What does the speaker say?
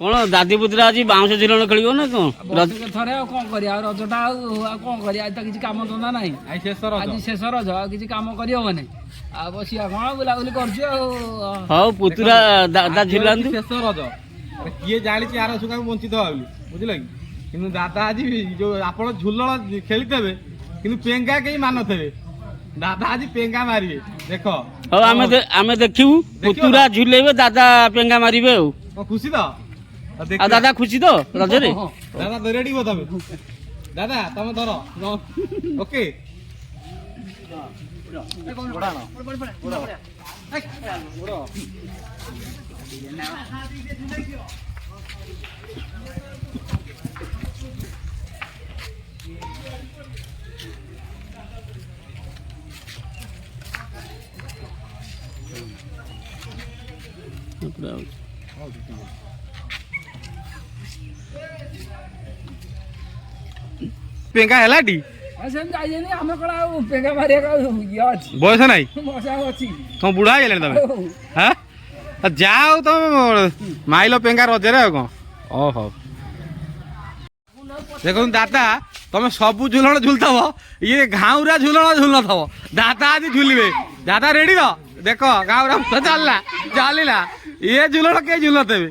କଣ ଦାଦି ପୁତୁରା ଆଜି ବାଉଁଶ ଝୁଲଣ ଖେଳିବ ନା କଣ? ଥରେ ଆଉ କଣ କରିବା ଆଉ ରଜଟା ଆଉ କଣ କରିବା ଆଜି ତ କିଛି କାମ ଧନ୍ଦା ନାହିଁ। ଆଜି ଶେଷ ରଜ ଆଉ କିଛି କାମ କରିହବନି ଆଉ ବସିବା କଣ ବୁଲାବୁଲି କରୁଛୁ ଆଉ। ହଉ ପୁତୁରା ଦାଦା ଝୁଲାନ୍ତୁ। ଶେଷ ରଜ କିଏ ଜାଣିଛି ଆର ସୁଖାକୁ ବଞ୍ଚିତ ହବା ବୋଲି ବୁଝିଲ କି? କିନ୍ତୁ ଦାଦା ଆଜି ଯୋଉ ଆପଣ ଝୁଲଣ ଖେଳିଦେବେ କିନ୍ତୁ ପେଙ୍ଗା କେହି ମାନୁଥିବେ। ଦାଦା ଆଜି ପେଙ୍ଗା ମାରିବେ ଦେଖ। ହଉ ଆମେ ଦେଖିବୁ ପୁତୁରା ଝୁଲେଇବେ ଦାଦା ପେଙ୍ଗା ମାରିବେ ଆଉ। ଖୁସି ତ? ଆଉ ଦାଦା ଖୁସି ତ ରଜରେ? ଦାଦା ରେଡି ହୁଅ ତମେ। ଦାଦା ତମେ ଧର ଓକେ। ପେଙ୍ଗା ହେଲାଟି ସେମିତି ଯାଇନି ଆମେ କଣ ଆଉ ପେଙ୍ଗା ମାରିବାକୁ ଇଏ ଅଛି ବୟସ ନାହିଁ ମଜା ଅଛି। ତମ ବୁଢା ହେଇଗଲାଣି ତମେ ହଁ ଯା ଆଉ ତମେ ମାଇଲ ପେଙ୍ଗା ରଜରେ ଆଉ କଣ। ଓହୋ ଦେଖନ୍ତୁ ଦାଦା ତମେ ସବୁ ଝୁଲଣ ଝୁଲୁଥବ ଇଏ ଘାଉରା ଝୁଲଣ ଝୁଲୁନଥବ। ଦାଦା ଆଜି ଝୁଲିବେ। ଦାଦା ରେଡି ତ ଦେଖ ଘାଉରା ଚାଲିଲା ଚାଲିଲା ଇଏ ଝୁଲଣ କେହି ଝୁଲୁନଥିବେ।